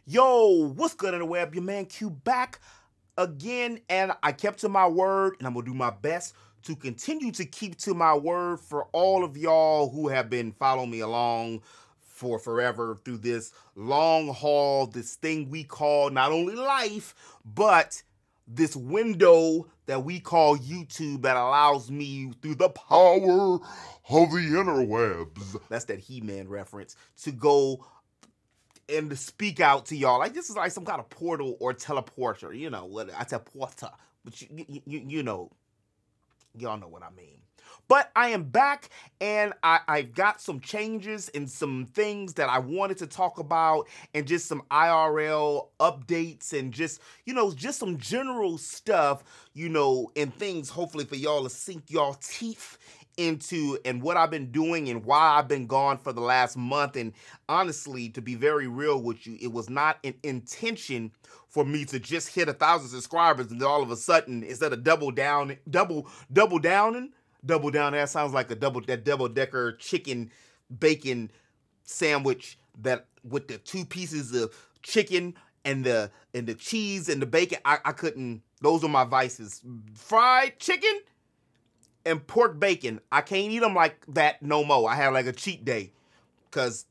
Yo, what's good in the web? Your man Q back again, and I kept to my word, and I'm gonna do my best to continue to keep to my word for all of y'all who have been following me along for forever through this long haul, this thing we call not only life, but this window that we call YouTube that allows me, through the power of the interwebs, that's that He-Man reference, to go and to speak out to y'all. Like, this is like some kind of portal or teleporter, you know what I said, porter, but you know, y'all know what I mean. But I am back, and I've got some changes and some things that I wanted to talk about, and just some IRL updates, and just, you know, just some general stuff, you know, and things hopefully for y'all to sink y'all teeth into, and what I've been doing and why I've been gone for the last month. And honestly, to be very real with you, it was not an intention for me to just hit 1,000 subscribers and then all of a sudden, instead of double down, that sounds like that double-decker chicken bacon sandwich that with the 2 pieces of chicken and the cheese and the bacon. I couldn't, those are my vices. Fried chicken and pork bacon, I can't eat them like that no more. I had like a cheat day, because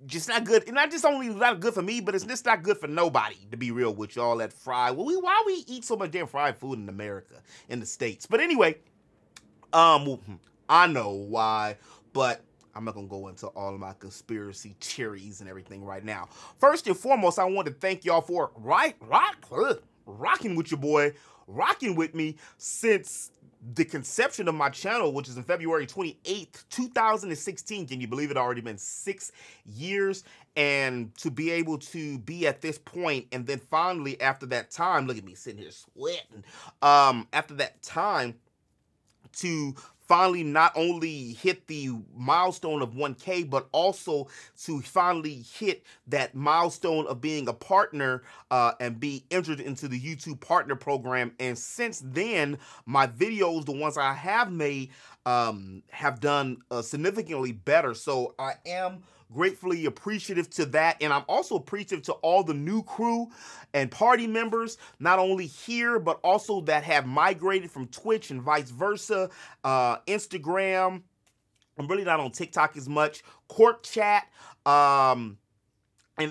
just not good. And not just only not good for me, but it's just not good for nobody, to be real with you. All that fried, why we eat so much damn fried food in America, in the States? But anyway, I know why, but I'm not gonna go into all of my conspiracy theories and everything right now. First and foremost, I want to thank y'all for rocking with your boy, rocking with me since the conception of my channel, which is in February 28th, 2016. Can you believe it? Already been 6 years. And to be able to be at this point, and then finally after that time, look at me sitting here sweating. After that time, to finally not only hit the milestone of 1K, but also to finally hit that milestone of being a partner and be entered into the YouTube partner program. And since then, my videos, the ones I have made, have done significantly better. So I am gratefully appreciative to that, and I'm also appreciative to all the new crew and party members, not only here but also that have migrated from Twitch and vice versa, Instagram. I'm really not on TikTok as much, Cork Chat, and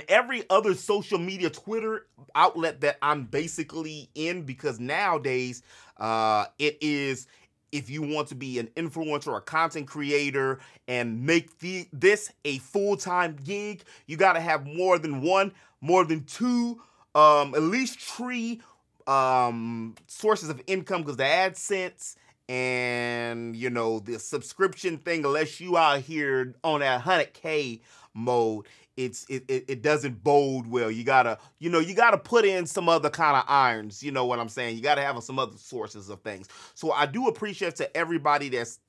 every other social media, Twitter outlet that I'm basically in, because nowadays it is, if you want to be an influencer or a content creator and make this a full-time gig, you got to have more than 1, more than 2, at least 3 sources of income, because the AdSense and, you know, the subscription thing, unless you out here on that 100K mode, it doesn't bode well. You gotta, you know, you gotta put in some other kind of irons. You know what I'm saying? You gotta have some other sources of things. So I do appreciate to everybody that's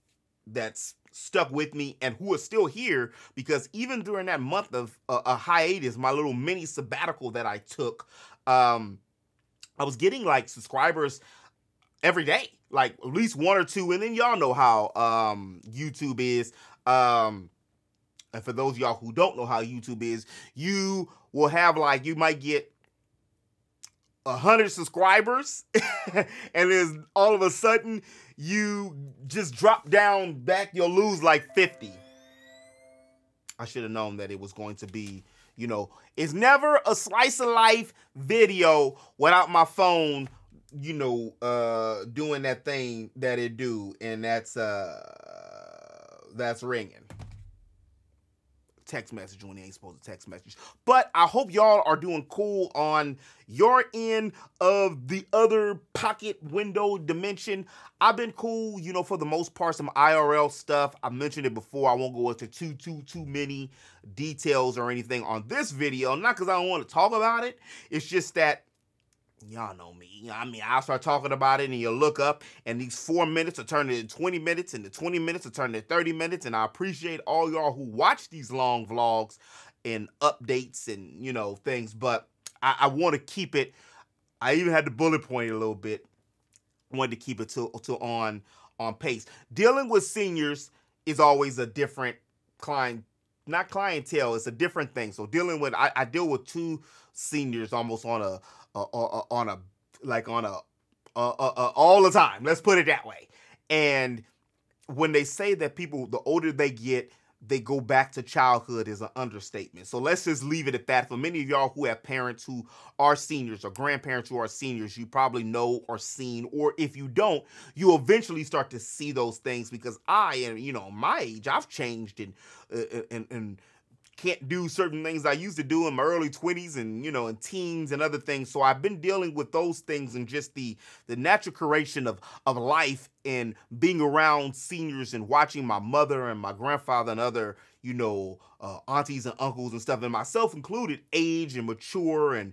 stuck with me and who are still here, because even during that month of a hiatus, my little mini sabbatical that I took, I was getting like subscribers every day, like at least 1 or 2, and then y'all know how YouTube is. And for those of y'all who don't know how YouTube is, you will have, like, you might get 100 subscribers, and then all of a sudden you just drop down back, you'll lose like 50. I should have known that it was going to be, you know, it's never a slice of life video without my phone, you know, doing that thing that it do, and that's ringing. Text message when they ain't supposed to text message. But I hope y'all are doing cool on your end of the other pocket window dimension. I've been cool, you know, for the most part. Some IRL stuff, I mentioned it before. I won't go into too many details or anything on this video, not because I don't want to talk about it. It's just that y'all know me. I mean, I'll start talking about it and you look up and these 4 minutes are turning into 20 minutes and the 20 minutes are turning to 30 minutes. And I appreciate all y'all who watch these long vlogs and updates and, you know, things. But I want to keep it. I even had to bullet point it a little bit. I wanted to keep it to on pace. Dealing with seniors is always a different client not clientele. It's a different thing. So dealing with, I deal with two seniors almost on a all the time. Let's put it that way. And when they say that people, the older they get, they go back to childhood is an understatement. So let's just leave it at that. For many of y'all who have parents who are seniors or grandparents who are seniors, you probably know or seen, or if you don't, you eventually start to see those things, because I am, you know, my age, I've changed and can't do certain things I used to do in my early 20s and, you know, and teens and other things. So I've been dealing with those things and just the natural curation of life and being around seniors and watching my mother and my grandfather and other, you know, aunties and uncles and stuff, and myself included, age and mature and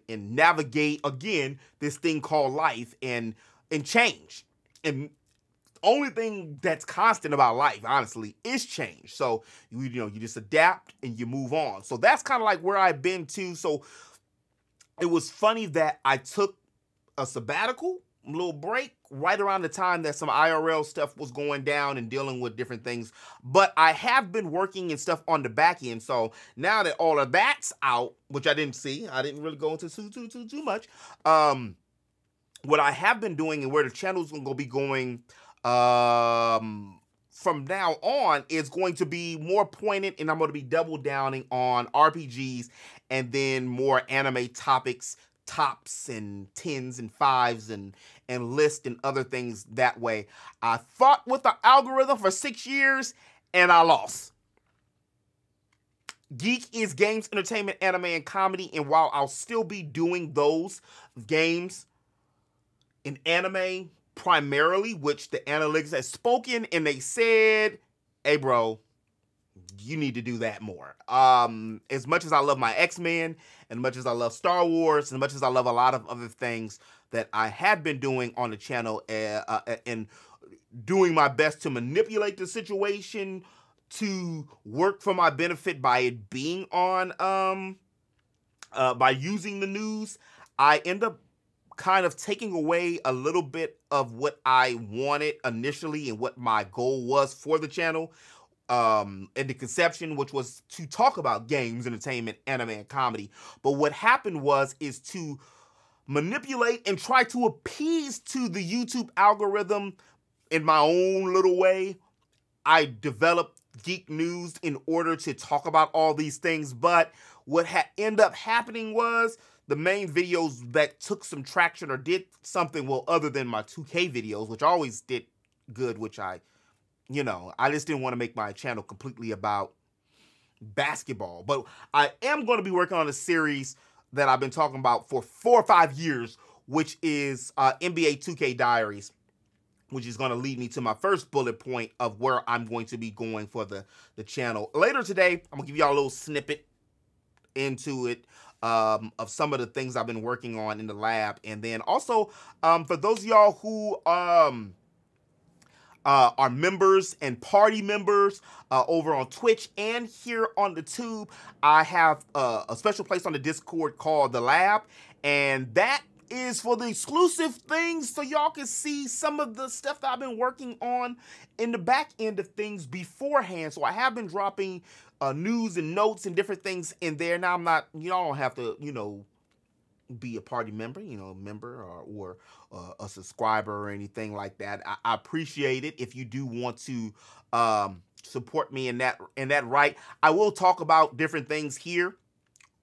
navigate, again, this thing called life and change. And only thing that's constant about life, honestly, is change. So, you know, you just adapt and you move on. So that's kind of like where I've been to. So it was funny that I took a sabbatical, a little break, right around the time that some IRL stuff was going down and dealing with different things. But I have been working and stuff on the back end. So now that all of that's out, which I didn't see, I didn't really go into too much. What I have been doing and where the channel's going to be going from now on is going to be more pointed, and I'm going to be double downing on RPGs and then more anime topics, tops and 10s and 5s and lists and other things that way. I fought with the algorithm for 6 years and I lost. Geek is games, entertainment, anime, and comedy, and while I'll still be doing those games and anime primarily, which the analytics has spoken and they said, hey bro, you need to do that more. As much as I love my X-Men, and much as I love Star Wars, and much as I love a lot of other things that I have been doing on the channel, and doing my best to manipulate the situation to work for my benefit by it being on, by using the news, I end up kind of taking away a little bit of what I wanted initially and what my goal was for the channel, and the conception, which was to talk about games, entertainment, anime, and comedy. But what happened is to manipulate and try to appease to the YouTube algorithm in my own little way. I developed Geek Newz in order to talk about all these things, but what ended up happening was the main videos that took some traction or did something, well, other than my 2K videos, which always did good, which I just didn't want to make my channel completely about basketball. But I am going to be working on a series that I've been talking about for 4 or 5 years, which is NBA 2K Diaries, which is going to lead me to my first bullet point of where I'm going to be going for the channel. Later today, I'm going to give y'all a little snippet into it, of some of the things I've been working on in the lab. And then also, for those of y'all who are members and party members over on Twitch and here on the tube, I have a special place on the Discord called The Lab, and that is for the exclusive things, so y'all can see some of the stuff that I've been working on in the back end of things beforehand. So I have been dropping news and notes and different things in there. Now I'm not, y'all don't have to, be a party member, or a subscriber or anything like that. I appreciate it if you do want to support me in that right. I will talk about different things here,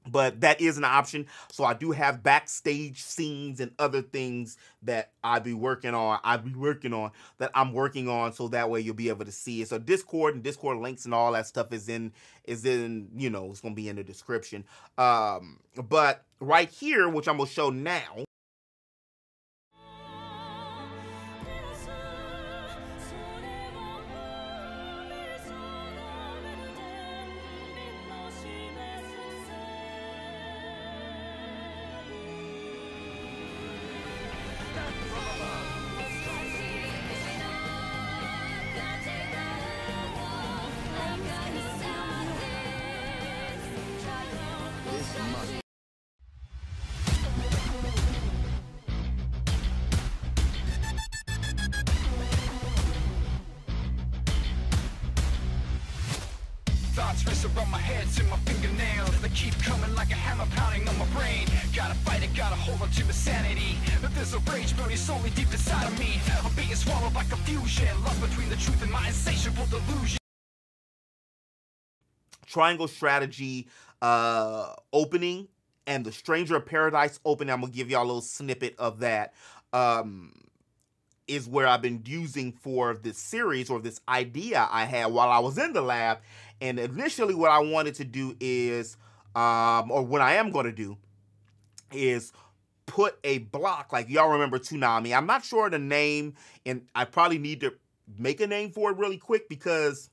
but that is an option. So I do have backstage scenes and other things that I'm working on, so that way you'll be able to see it. So Discord and Discord links and all that stuff is in, it's going to be in the description. But right here, which I'm going to show now, Thoughts race around my head to my fingernails. They keep coming like a hammer pounding on my brain. Gotta fight it, gotta hold on to my sanity. But there's a rage burning slowly deep inside of me. I'm being swallowed by confusion, lost between the truth and my insatiable delusion. Triangle Strategy opening and the Stranger of Paradise opening, I'm gonna give y'all a little snippet of that, is where I've been using for this series, or this idea I had while I was in the lab. And initially what I wanted to do is, or what I am gonna do, is put a block, like y'all remember Toonami. I'm not sure the name, and I probably need to make a name for it really quick, because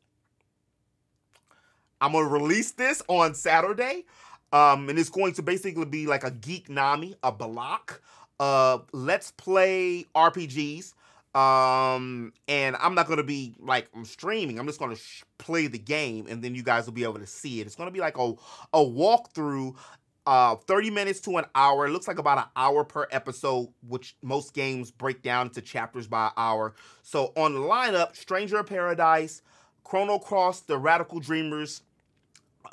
I'm gonna release this on Saturday, and it's going to basically be like a Geek Nami, a block of Let's Play RPGs. And I'm not gonna be like I'm streaming. I'm just gonna play the game, and then you guys will be able to see it. It's gonna be like a walkthrough, 30 minutes to an hour. It looks like about an hour per episode, which most games break down into chapters by an hour. So on the lineup, Stranger of Paradise, Chrono Cross, the Radical Dreamers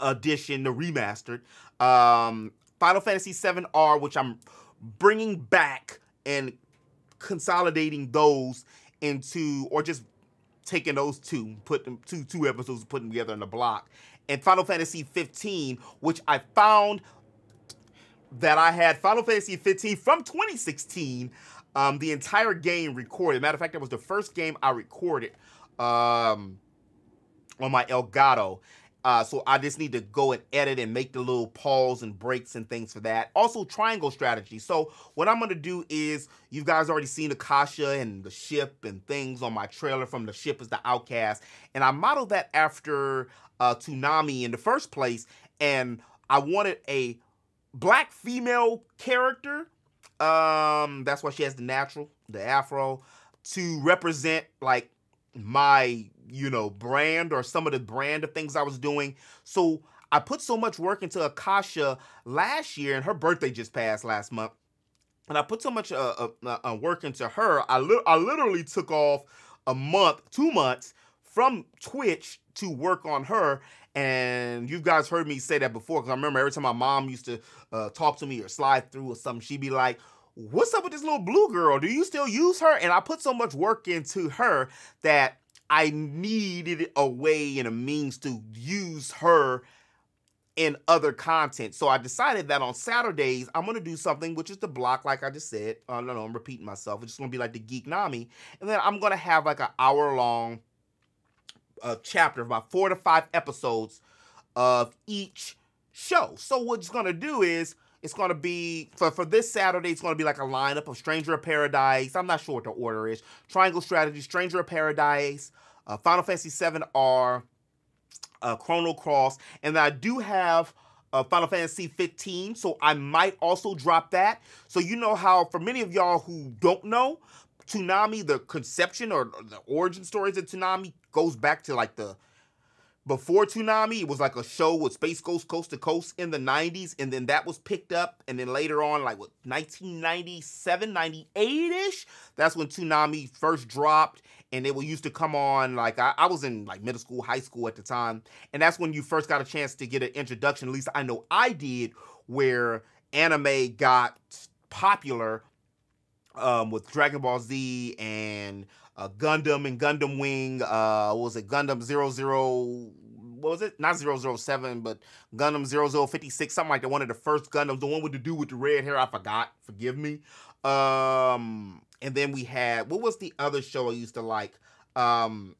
edition, the remastered, Final Fantasy VII R, which I'm bringing back and consolidating those into, or just taking those two, put them two episodes, put them together in a block, and Final Fantasy 15, which I found that I had Final Fantasy 15 from 2016, the entire game recorded. Matter of fact, that was the first game I recorded on my Elgato. So I just need to go and edit and make the little pause and breaks and things for that. Also, Triangle Strategy. So what I'm going to do is, you guys already seen Akasha and the ship and things on my trailer from The Ship is the Outcast. And I modeled that after Toonami in the first place. And I wanted a black female character. That's why she has the afro, to represent like my, you know, brand, or some of the brand of things I was doing. So I put so much work into Akasha last year, and her birthday just passed last month. And I put so much work into her, I literally took off a month, 2 months from Twitch to work on her. And you guys heard me say that before, because I remember every time my mom used to talk to me or slide through or something, she'd be like, "What's up with this little blue girl? Do you still use her?" And I put so much work into her that I needed a way and a means to use her in other content. So I decided that on Saturdays, I'm going to do something, which is the block, like I just said. No, I'm repeating myself. It's just going to be like the Geek Nami. And then I'm going to have like an hour-long chapter, about 4 to 5 episodes of each show. So what it's going to do is, it's going to be, for this Saturday, it's going to be like a lineup of Stranger of Paradise. I'm not sure what the order is. Triangle Strategy, Stranger of Paradise, Final Fantasy VII R, Chrono Cross. And then I do have Final Fantasy 15, so I might also drop that. So you know how, for many of y'all who don't know, Toonami, the conception or the origin stories of Toonami goes back to like before Toonami, it was like a show with Space Ghost Coast to Coast in the 90s, and then that was picked up, and then later on, like what, 1997, 98-ish, that's when Toonami first dropped, and it used to come on, like, I was in like middle school, high school at the time, and that's when you first got a chance to get an introduction, at least I know I did, where anime got popular with Dragon Ball Z and Gundam and Gundam Wing, what was it, Gundam 00, what was it, not 007, but Gundam 0056, something like that, one of the first Gundams, the one with the dude with the red hair, I forgot, forgive me. And then we had, what was the other show I used to like,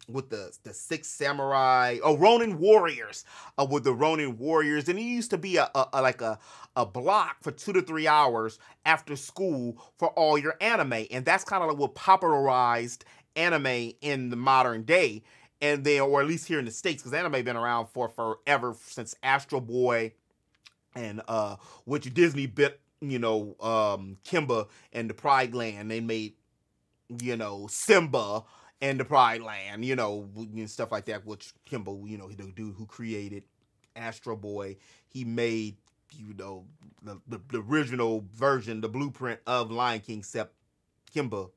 with the Six Samurai, Ronin Warriors, with the Ronin Warriors, and it used to be a block for 2 to 3 hours after school for all your anime, and that's kind of like what popularized anime in the modern day, and then, or at least here in the States, because anime been around for forever, since Astro Boy, and which Disney bit, you know, Kimba and the Pride Land. They made, you know, Simba and the Pride Land, you know, and stuff like that, which Kimba, you know, the dude who created Astro Boy, he made, you know, the original version, the blueprint of Lion King, except Kimba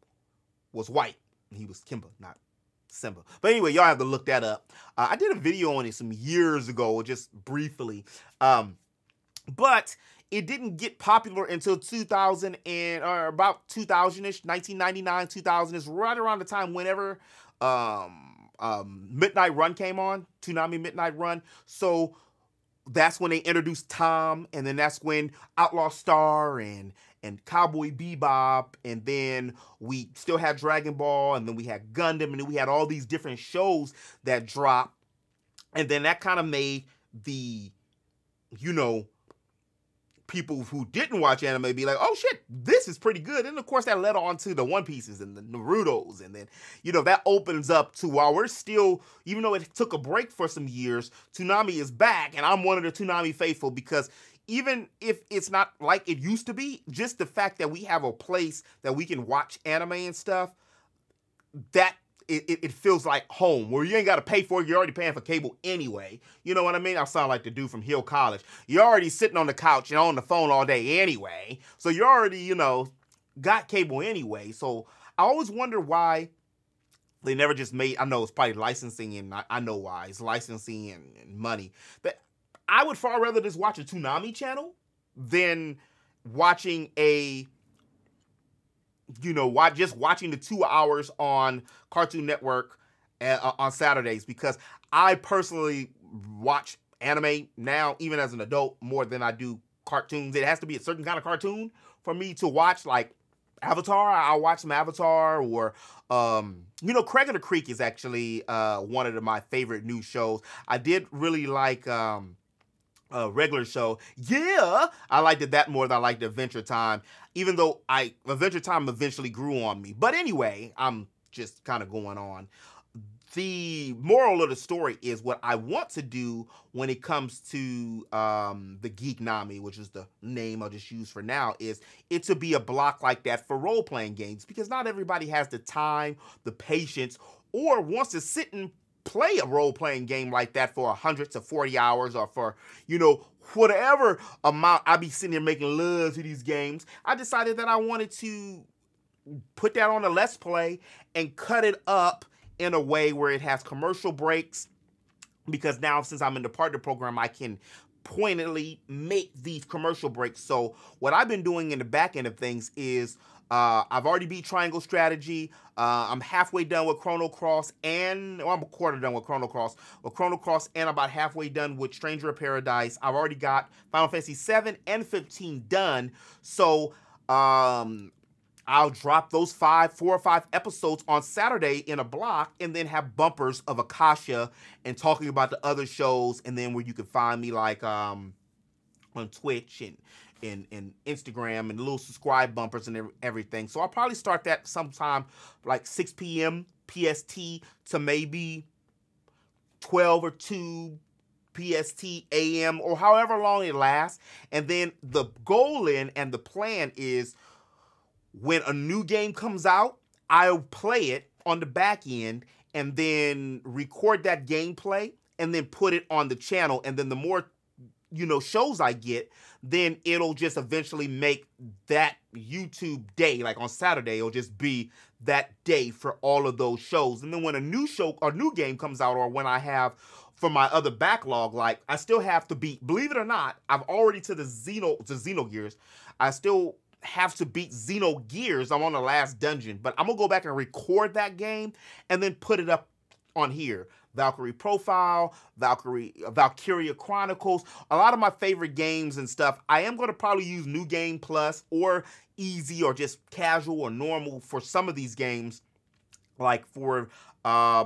was white. He was Kimba, not Simba. But anyway, y'all have to look that up. I did a video on it some years ago, just briefly. But it didn't get popular until 2000 and or about 2000-ish, 1999, 2000 is right around the time whenever Midnight Run came on, Toonami Midnight Run. So that's when they introduced Tom, and then that's when Outlaw Star and Cowboy Bebop, and then we still had Dragon Ball, and then we had Gundam, and then we had all these different shows that dropped, and then that kind of made the, you know, people who didn't watch anime be like, oh shit, this is pretty good. And of course that led on to the One Pieces and the Narutos. And then, you know, that opens up to, while we're still, even though it took a break for some years, Toonami is back. And I'm one of the Toonami faithful, because even if it's not like it used to be, just the fact that we have a place that we can watch anime and stuff, that it feels like home, where you ain't got to pay for it. You're already paying for cable anyway. You know what I mean? I sound like the dude from Hill College. You're already sitting on the couch and on the phone all day anyway. So you already, you know, got cable anyway. So I always wonder why they never just made, I know it's probably licensing, and I know why. It's licensing and money. But I would far rather just watch a Toonami channel than watching a, you know, just watching the 2 hours on Cartoon Network on Saturdays, because I personally watch anime now, even as an adult, more than I do cartoons. It has to be a certain kind of cartoon for me to watch, like Avatar. I'll watch some Avatar, or, you know, Craig of the Creek is actually one of my favorite new shows. I did really like regular show. Yeah, I liked it that more than I liked Adventure Time, even though Adventure Time eventually grew on me. But anyway, I'm just kind of going on. The moral of the story is, what I want to do when it comes to the Geek Nami, which is the name I'll just use for now, is it to be a block like that for role-playing games, because not everybody has the time, the patience, or wants to sit and play a role-playing game like that for 100 to 40 hours, or for, you know, whatever amount I be sitting here making love to these games. I decided that I wanted to put that on a Let's Play and cut it up in a way where it has commercial breaks, because now, since I'm in the partner program, I can pointedly make these commercial breaks. So what I've been doing in the back end of things is, I've already beat Triangle Strategy. I'm halfway done with Chrono Cross, and I'm a quarter done with Chrono Cross. And I'm about halfway done with Stranger of Paradise. I've already got Final Fantasy 7 and 15 done. So I'll drop those 4 or 5 episodes on Saturday in a block, and then have bumpers of Akasha and talking about the other shows, and then where you can find me, like on Twitch and Instagram, and little subscribe bumpers and everything. So I'll probably start that sometime like 6 p.m. PST to maybe 12 or 2 PST AM, or however long it lasts. And then the goal and the plan is, when a new game comes out, I'll play it on the back end and then record that gameplay and then put it on the channel. And then the more, you know, shows I get, then it'll just eventually make that YouTube day, like on Saturday, it'll just be that day for all of those shows. And then when a new show or new game comes out, or when I have for my other backlog, like I still have to beat, believe it or not, I've already to Xenogears. I still have to beat Xenogears. I'm on the last dungeon, but I'm gonna go back and record that game and then put it up on here. Valkyrie Profile, Valkyria Chronicles, a lot of my favorite games and stuff. I am going to probably use New Game Plus or Easy or just casual or normal for some of these games. Like for, I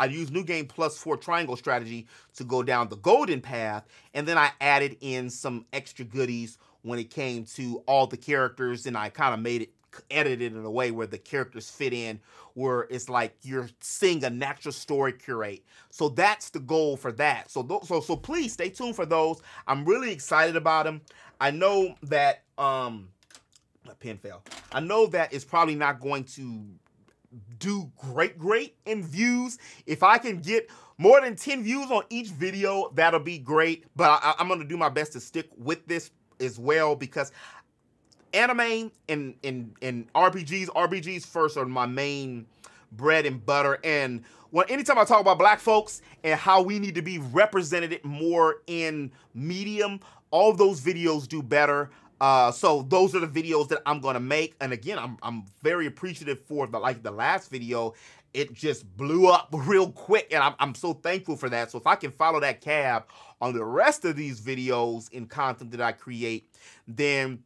use New Game Plus for Triangle Strategy to go down the golden path, and then I added in some extra goodies when it came to all the characters, and I kind of made it, edited in a way where the characters fit in, where it's like you're seeing a natural story curate. So that's the goal for that. So please stay tuned for those. I'm really excited about them. I know that my pen fell. I know that it's probably not going to do great in views. If I can get more than 10 views on each video, that'll be great. But I'm going to do my best to stick with this as well, because anime and RPGs first are my main bread and butter. And anytime I talk about black folks and how we need to be represented more in medium, all of those videos do better. So those are the videos that I'm gonna make. And again, I'm very appreciative for the last video. It just blew up real quick, and I'm so thankful for that. So if I can follow that cab on the rest of these videos and content that I create, then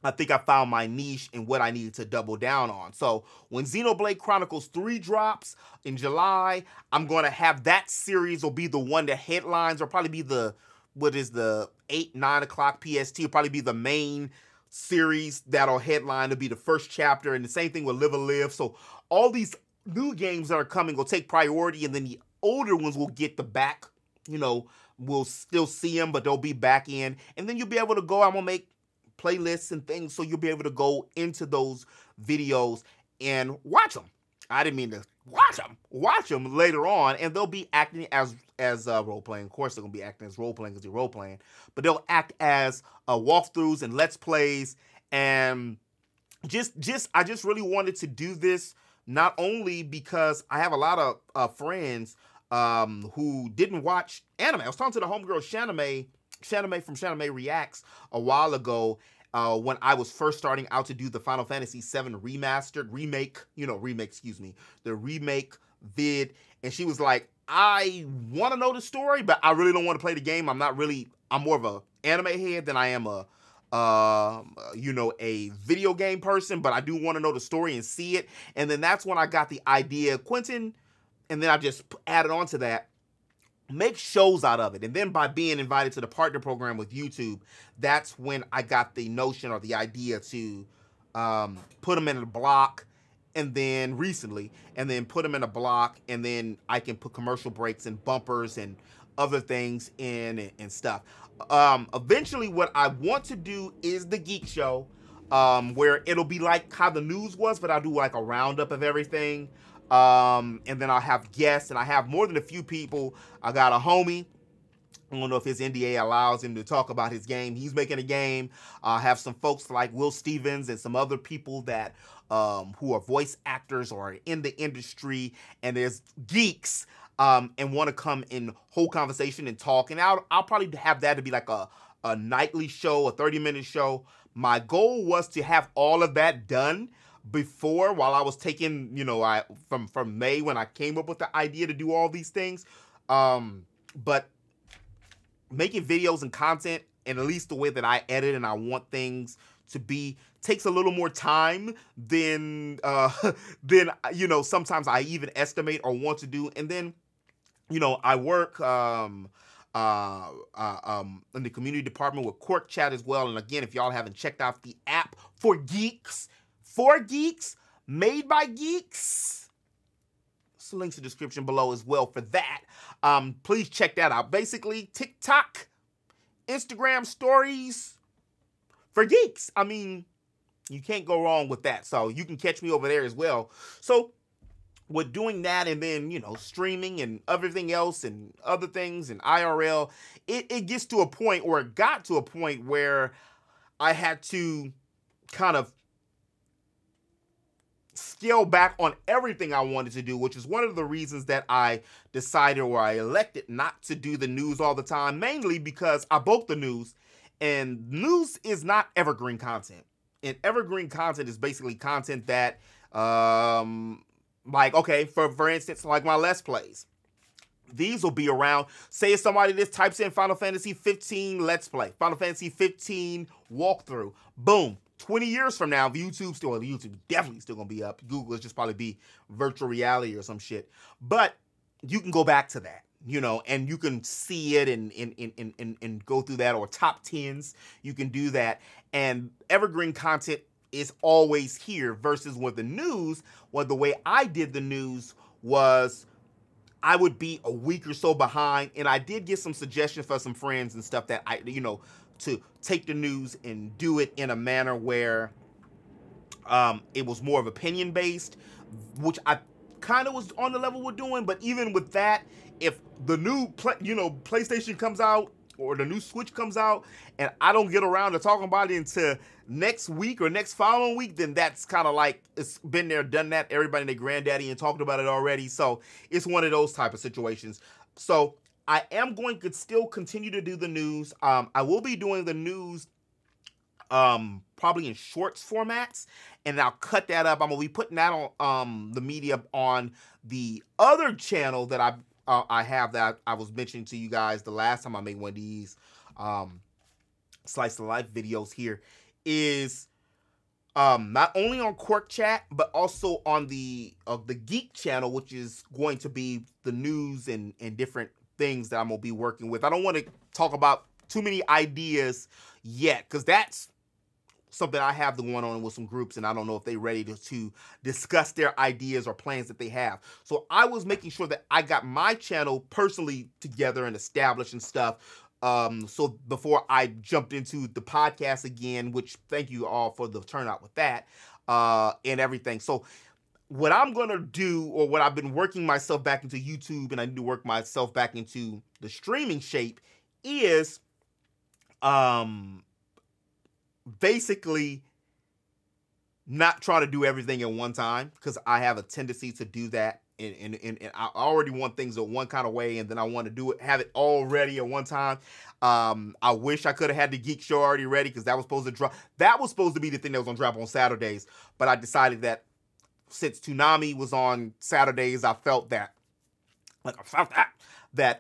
I think I found my niche and what I needed to double down on. So when Xenoblade Chronicles 3 drops in July, I'm going to have that series will be the one that headlines, or probably be the 8, 9 o'clock PST, will probably be the main series that'll headline. It'll be the first chapter, and the same thing with Live a Live. So all these new games that are coming will take priority, and then the older ones will get the back, we'll still see them, but they'll be back in. And then you'll be able to go, I'm going to make playlists and things, so you'll be able to go into those videos and watch them. I didn't mean to watch them later on, and they'll be acting as role-playing. Of course, they're going to be acting as role-playing because you're role-playing, but they'll act as walkthroughs and let's plays. And I just really wanted to do this, not only because I have a lot of friends who didn't watch anime. I was talking to the homegirl Shaname from Shaname Reacts a while ago when I was first starting out to do the Final Fantasy VII remake the remake vid. And she was like, I want to know the story, but I really don't want to play the game. I'm more of a anime head than I am a video game person, but I do want to know the story and see it. And then that's when I got the idea, Quentin, and then I just added on to that, make shows out of it. And then by being invited to the partner program with YouTube, that's when I got the notion or the idea to put them in a block, and then recently, and then put them in a block, and then I can put commercial breaks and bumpers and other things in and stuff. Eventually what I want to do is the Geek Show, where it'll be like how the news was, but I'll do like a roundup of everything. And then I'll have guests, and I have more than a few people. I got a homie. I don't know if his NDA allows him to talk about his game. He's making a game. I have some folks like Will Stevens and some other people that who are voice actors or in the industry, and there's geeks and want to come and hold conversation and talk. And I'll probably have that to be like a nightly show, a 30-minute show. My goal was to have all of that done before, while I was taking, from May, when I came up with the idea to do all these things. But making videos and content, and at least the way that I edit and I want things to be, takes a little more time than sometimes I even estimate or want to do. And then, I work in the community department with Cork Chat as well. And again, if y'all haven't checked out the app for geeks, made by geeks, so links in the description below as well for that. Please check that out. Basically, TikTok, Instagram stories for geeks. I mean, you can't go wrong with that. So you can catch me over there as well. So with doing that, and then, streaming and everything else and other things and IRL, it gets to a point, or it got to a point, where I had to kind of scale back on everything I wanted to do, which is one of the reasons that I decided, or I elected, not to do the news all the time, mainly because I broke the news, and news is not evergreen content. And evergreen content is basically content that, like, okay, for instance, like my Let's Plays. These will be around, say if somebody just types in Final Fantasy 15 Let's Play, Final Fantasy 15 walkthrough, boom. 20 years from now, YouTube definitely still gonna be up. Google is just probably be virtual reality or some shit. But you can go back to that, and you can see it and go through that, or top 10s. You can do that. And evergreen content is always here, versus with the news, the way I did the news was I would be a week or so behind. And I did get some suggestions for some friends and stuff that to take the news and do it in a manner where it was more of opinion based, which I kind of was on the level we're doing. But even with that, if the new PlayStation comes out or the new Switch comes out and I don't get around to talking about it until next week or next following week, then that's kind of like it's been there, done that. Everybody and their granddaddy and talked about it already. So it's one of those type of situations. So I am going to still continue to do the news. I will be doing the news probably in shorts formats, and I'll cut that up. I'm gonna be putting that on the media on the other channel that I have that I was mentioning to you guys the last time I made one of these slice of life videos. Here is not only on Quirk Chat but also on the Geek channel, which is going to be the news and different things that I'm gonna be working with. I don't want to talk about too many ideas yet because that's something I have going on with some groups, and I don't know if they're ready to discuss their ideas or plans that they have. So I was making sure that I got my channel personally together and established and stuff. So before I jumped into the podcast again, which thank you all for the turnout with that and everything. So what I'm going to do, or what I've been working myself back into YouTube, and I need to work myself back into the streaming shape, is basically not try to do everything at one time, because I have a tendency to do that, and I already want things in one kind of way, and then I want to do it, have it all ready at one time. I wish I could have had the Geek Show already ready, because that was supposed to drop. That was supposed to be the thing that was going to drop on Saturdays, but I decided that since Toonami was on Saturdays, I felt that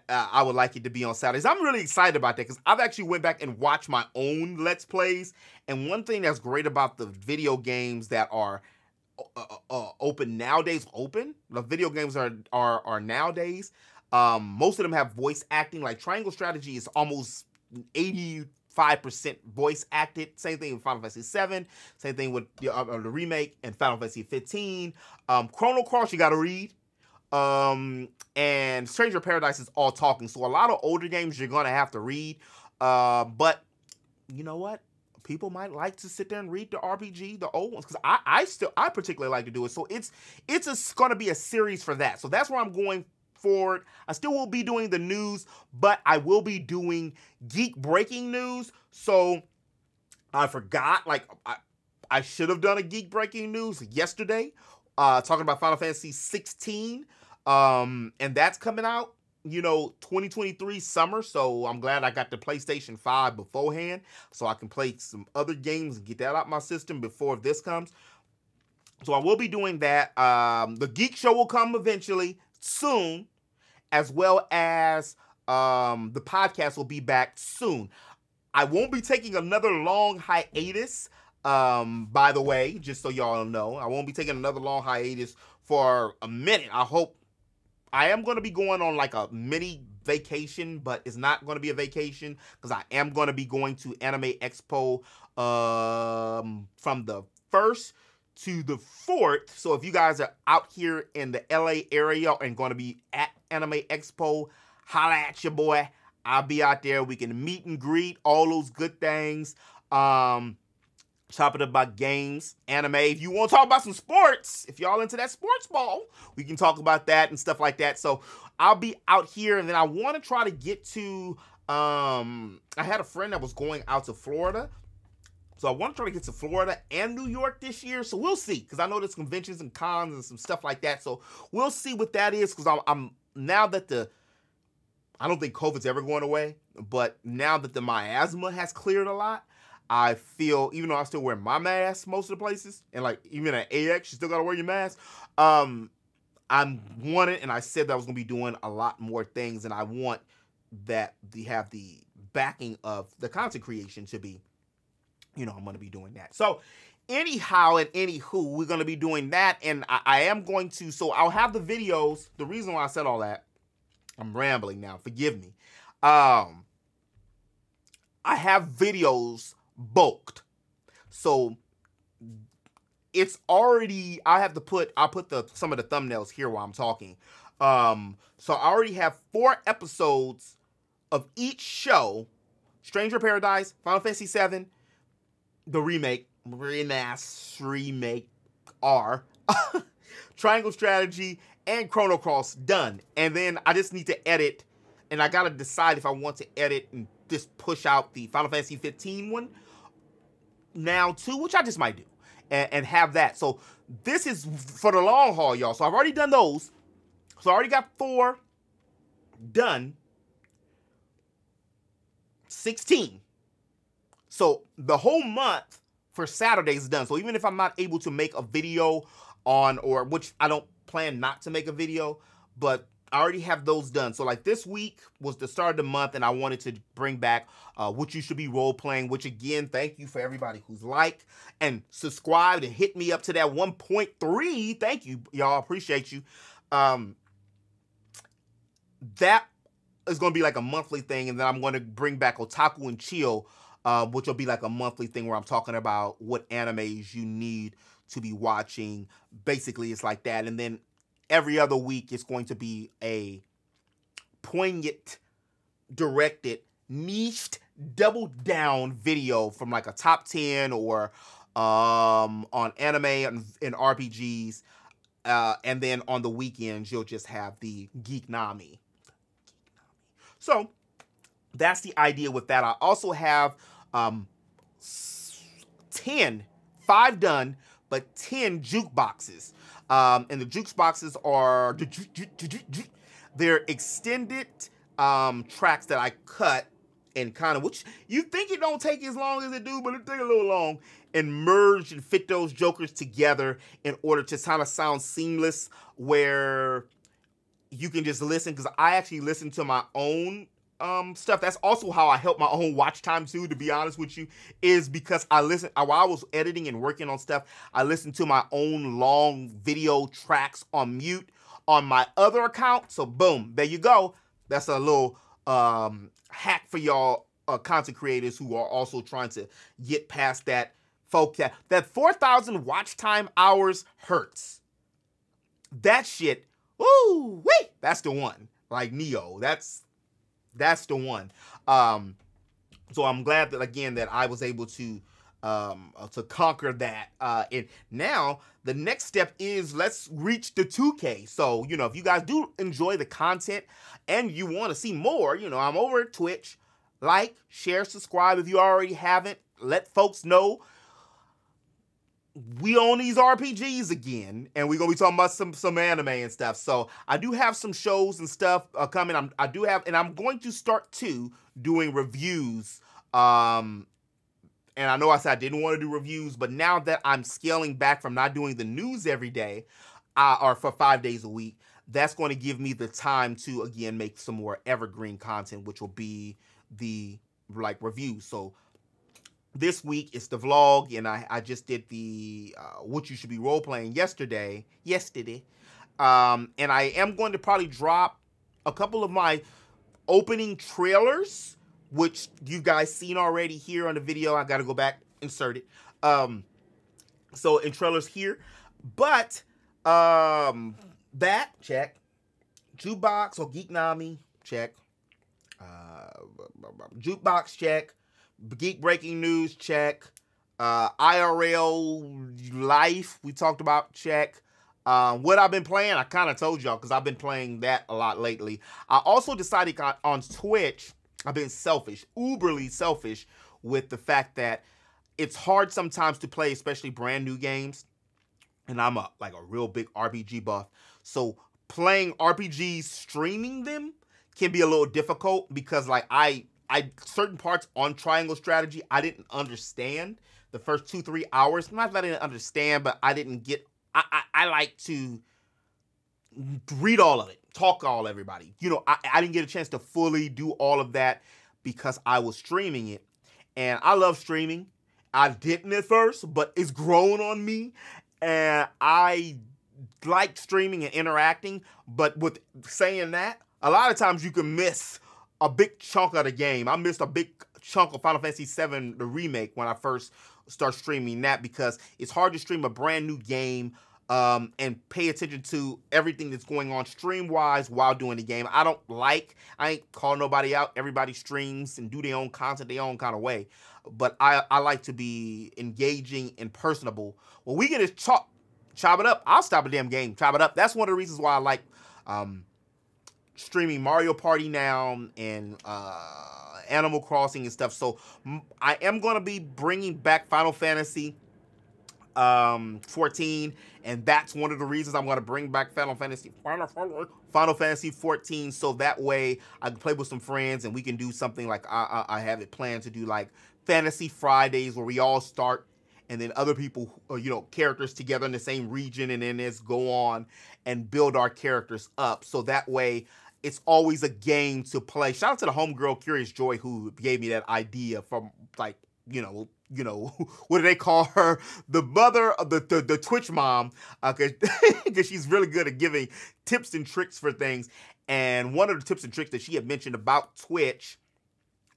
I would like it to be on Saturdays. I'm really excited about that because I've actually went back and watched my own Let's Plays. And one thing that's great about the video games that are open nowadays, the video games are nowadays, most of them have voice acting. Like Triangle Strategy is almost 85% voice acted. Same thing with Final Fantasy 7. Same thing with the remake and Final Fantasy 15. Chrono Cross, you got to read. And Stranger Paradise is all talking. So a lot of older games you're going to have to read. But you know what? People might like to sit there and read the RPG, the old ones, because I particularly like to do it. So it's going to be a series for that. So that's where I'm going forward. I still will be doing the news, but I will be doing geek breaking news. So I forgot, like I should have done a geek breaking news yesterday, talking about Final Fantasy 16. And that's coming out, 2023 summer. So I'm glad I got the PlayStation 5 beforehand, so I can play some other games and get that out my system before this comes. So I will be doing that. The Geek Show will come eventually, soon, as well as the podcast will be back soon. I won't be taking another long hiatus, by the way, just so y'all know. I won't be taking another long hiatus for a minute. I am going to be going on like a mini vacation, but it's not going to be a vacation because I am going to be going to Anime Expo from the 1st to the 4th. So if you guys are out here in the LA area and going to be at Anime Expo, holla at your boy. I'll be out there. We can meet and greet, all those good things. Chop it up about games, anime. If you want to talk about some sports, if y'all into that sports ball, we can talk about that and stuff like that. So I'll be out here, and then I want to try to get to, I had a friend that was going out to Florida. So I want to try to get to Florida and New York this year. So we'll see, because I know there's conventions and cons and some stuff like that. So we'll see what that is, because I'm now that I don't think COVID's ever going away, but now that the miasma has cleared a lot, I feel, even though I still wear my mask most of the places, and like even at AX, you still gotta wear your mask. I'm wanted, and I said that I was gonna be doing a lot more things, and I want that to have the backing of the content creation to be, I'm gonna be doing that. So anyhow and anywho, we're gonna be doing that, and I am going to, so I'll have the videos. The reason why I said all that, I'm rambling now, forgive me. I have videos bulked, so it's already, I'll put some of the thumbnails here while I'm talking. So I already have 4 episodes of each show: Stranger Paradise, Final Fantasy 7, the remake R, Triangle Strategy, and Chrono Cross done. And then I just need to edit and I gotta decide if I want to edit and just push out the Final Fantasy 15 one now too, which I just might do, and have that. So this is for the long haul, y'all. So I've already done those. So I already got 4 done. 16. So the whole month for Saturday is done. So even if I'm not able to make a video on, or which I don't plan not to make a video, but I already have those done. So like this week was the start of the month, and I wanted to bring back What You Should Be Role Playing, which again, thank you for everybody who's liked and subscribed and hit me up to that 1.3. Thank you, y'all. Appreciate you. That is going to be like a monthly thing, and then I'm going to bring back Otaku and Chill, which will be like a monthly thing where I'm talking about what animes you need to be watching. Basically, it's like that. And then every other week, it's going to be a poignant, directed, niched, double down video from like a top 10 or on anime and RPGs. And then on the weekends, you'll just have the Geek Nami. So that's the idea with that. I also have 5 done, but 10 jukeboxes. And the jukeboxes are, they're extended tracks that I cut and kind of, which you think it don't take as long as it do, but it take a little long, and merge and fit those jokers together in order to kind of sound seamless, where you can just listen, because I actually listen to my own stuff. That's also how I help my own watch time too, to be honest with you, is because I listen, while I was editing and working on stuff, I listened to my own long video tracks on mute on my other account. So boom, there you go. That's a little hack for y'all content creators who are also trying to get past that that 4,000 watch time hours hurts. That shit, woo, wee, that's the one. Like Neo, that's the one. So I'm glad that, again, that I was able to conquer that. And now the next step is, let's reach the 2K. So, you know, if you guys do enjoy the content and you want to see more, you know, I'm over at Twitch. Like, share, subscribe if you already haven't. Let folks know we own these RPGs again, and we're gonna be talking about some anime and stuff. So I do have some shows and stuff coming. I'm going to start too doing reviews. And I know I said I didn't want to do reviews, but now that I'm scaling back from not doing the news every day, or for 5 days a week, that's going to give me the time to again make some more evergreen content, which will be the like reviews. So this week it's the vlog, and I just did the What You Should Be Role Playing yesterday. And I am going to probably drop a couple of my opening trailers, which you guys seen already here on the video. I got to go back, insert it. So in trailers here, but that check, jukebox or Geek Nami check, jukebox check. Geek breaking news, check. IRL life, we talked about, check. What I've been playing, I kind of told y'all, because I've been playing that a lot lately. I also decided on Twitch, I've been selfish, uberly selfish, with the fact that it's hard sometimes to play, especially brand new games. And I'm like a real big RPG buff. So playing RPGs, streaming them, can be a little difficult, because like certain parts on Triangle Strategy, I didn't understand the first 2-3 hours. Not that I didn't understand, but I didn't get, I like to read all of it, talk to everybody. You know, I didn't get a chance to fully do all of that because I was streaming it. And I love streaming. I didn't at first, but it's grown on me. And I like streaming and interacting. But with saying that, a lot of times you can miss a big chunk of the game. I missed a big chunk of Final Fantasy VII, the remake, when I first started streaming that, because it's hard to stream a brand new game and pay attention to everything that's going on stream-wise while doing the game. I ain't calling nobody out. Everybody streams and do their own content their own kind of way. But I like to be engaging and personable. When we get to chop it up, I'll stop a damn game, chop it up. That's one of the reasons why I like streaming Mario Party now and Animal Crossing and stuff. So I am going to be bringing back Final Fantasy 14, and that's one of the reasons I'm going to bring back Final Fantasy 14, so that way I can play with some friends and we can do something like I have it planned to do, like Fantasy Fridays, where we all start and then other people, you know, characters together in the same region, and then let's go on and build our characters up. So that way it's always a game to play. Shout out to the homegirl Curious Joy who gave me that idea from, like, you know, what do they call her? The mother of the Twitch mom, because she's really good at giving tips and tricks for things. And one of the tips and tricks that she had mentioned about Twitch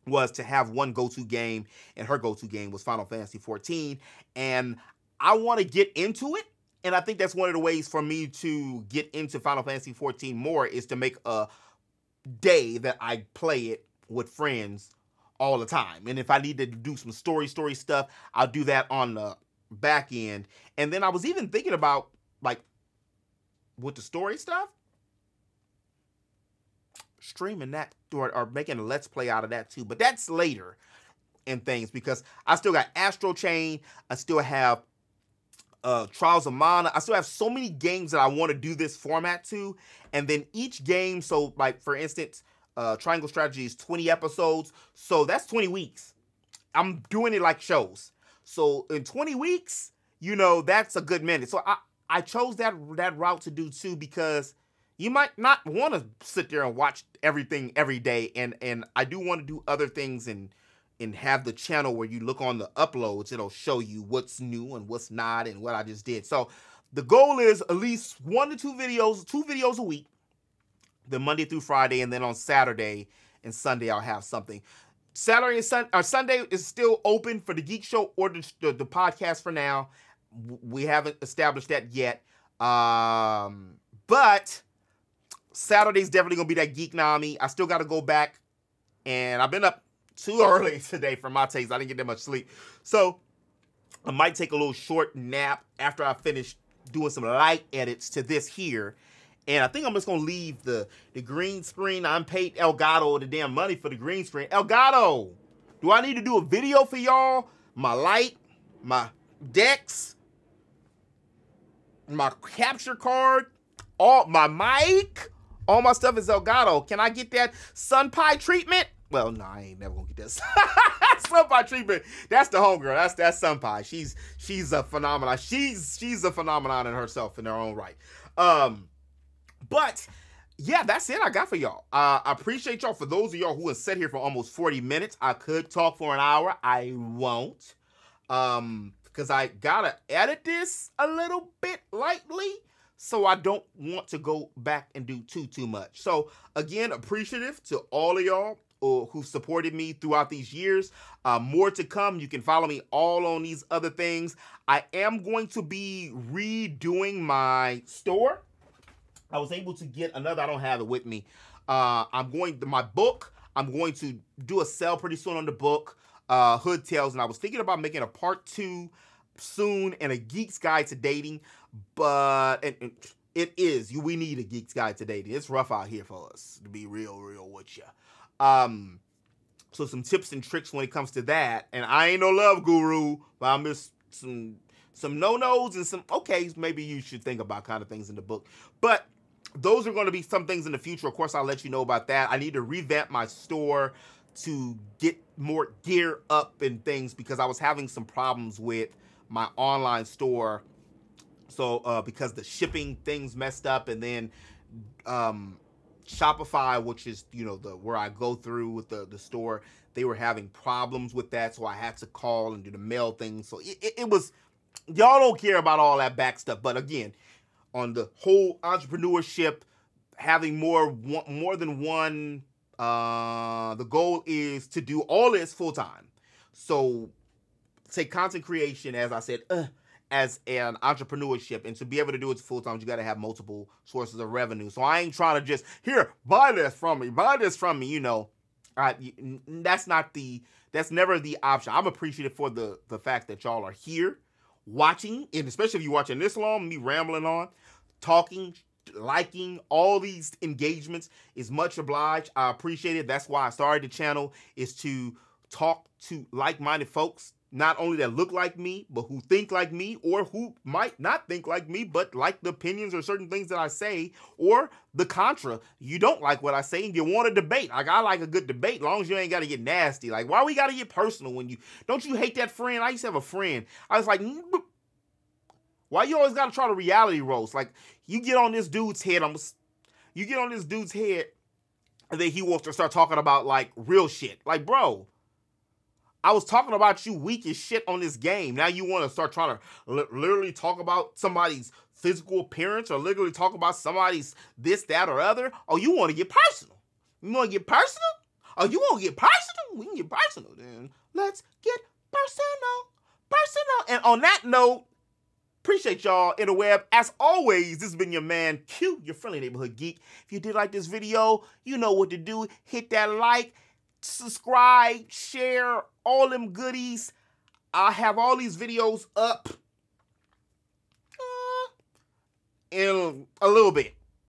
was to have one go-to game, and her go-to game was Final Fantasy 14. And I want to get into it, and I think that's one of the ways for me to get into Final Fantasy 14 more, is to make a day that I play it with friends all the time. And if I need to do some story stuff, I'll do that on the back end. And then I was even thinking about, like, with the story stuff, streaming that or making a let's play out of that too. But that's later and things, because I still got Astro Chain, I still have Trials of Mana. I still have so many games that I want to do this format to. And then each game, so like for instance, Triangle Strategy is 20 episodes, so that's 20 weeks. I'm doing it like shows. So in 20 weeks, you know, that's a good minute. So I chose that route to do too, because you might not want to sit there and watch everything every day. And I do want to do other things and have the channel where you look on the uploads, it'll show you what's new and what's not and what I just did. So the goal is at least 1 to 2 videos a week, the Monday through Friday, and then on Saturday and Sunday I'll have something. Saturday and Sunday is still open for the Geek Show or the podcast for now. We haven't established that yet. But Saturday's definitely going to be that Geek Nami. I still got to go back, and I've been up too early today for my taste. I didn't get that much sleep. So I might take a little short nap after I finish doing some light edits to this here. And I think I'm just going to leave the green screen. I'm paid Elgato the damn money for the green screen. Elgato, do I need to do a video for y'all? My light, my decks, my capture card, all my mic, all my stuff is Elgato. Can I get that Sun Pie treatment? Well, no, I ain't never gonna get that Sun Pie treatment. That's the homegirl. That's Sun Pie. She's a phenomenon. She's a phenomenon in herself in her own right. But yeah, that's it I got for y'all. I appreciate y'all. For those of y'all who have sat here for almost 40 minutes, I could talk for an hour. I won't, because I gotta edit this a little bit lightly, so I don't want to go back and do too much. So again, appreciative to all of y'all who supported me throughout these years. More to come. You can follow me all on these other things. I am going to be redoing my store. I was able to get another, I don't have it with me. My book, I'm going to do a sale pretty soon on the book, Hood Tales, and I was thinking about making a part 2 soon and a Geek's Guide to Dating, but we need a Geek's Guide to Dating. It's rough out here for us, to be real with you. So some tips and tricks when it comes to that, and I ain't no love guru, but I'm just some no-nos and some okays maybe you should think about kind of things in the book. But those are going to be some things in the future. Of course, I'll let you know about that. I need to revamp my store to get more gear up and things, because I was having some problems with my online store. So because the shipping things messed up, and then Shopify, which is, you know, where I go through with the store, they were having problems with that, so I had to call and do the mail thing. So it was, y'all don't care about all that back stuff. But again, on the whole entrepreneurship, having more than one, the goal is to do all this full time. So take content creation, as I said, as an entrepreneurship, and to be able to do it full time, you got to have multiple sources of revenue. So I ain't trying to just, here, buy this from me, you know. That's never the option. I'm appreciative for the fact that y'all are here watching, and especially if you're watching this long, me rambling on, talking, liking, all these engagements is much obliged. I appreciate it. That's why I started the channel, is to talk to like-minded folks, not only that look like me, but who think like me, or who might not think like me, but like the opinions or certain things that I say, or the contra. You don't like what I say and you want to debate. Like, I like a good debate, as long as you ain't got to get nasty. Like, why we got to get personal when you, don't you hate that friend? I used to have a friend. I was like, why you always got to try to reality roast? Like, you get on this dude's head, and then he wants to start talking about, like, real shit. Like, bro, I was talking about you weak as shit on this game. Now you want to start trying to literally talk about somebody's physical appearance, or literally talk about somebody's this, that, or other? Oh, you want to get personal? You want to get personal? Oh, you want to get personal? We can get personal then. Let's get personal. And on that note, appreciate y'all interweb. As always, this has been your man Q, your friendly neighborhood geek. If you did like this video, you know what to do. Hit that like, subscribe, share, all them goodies. I have all these videos up in a little bit.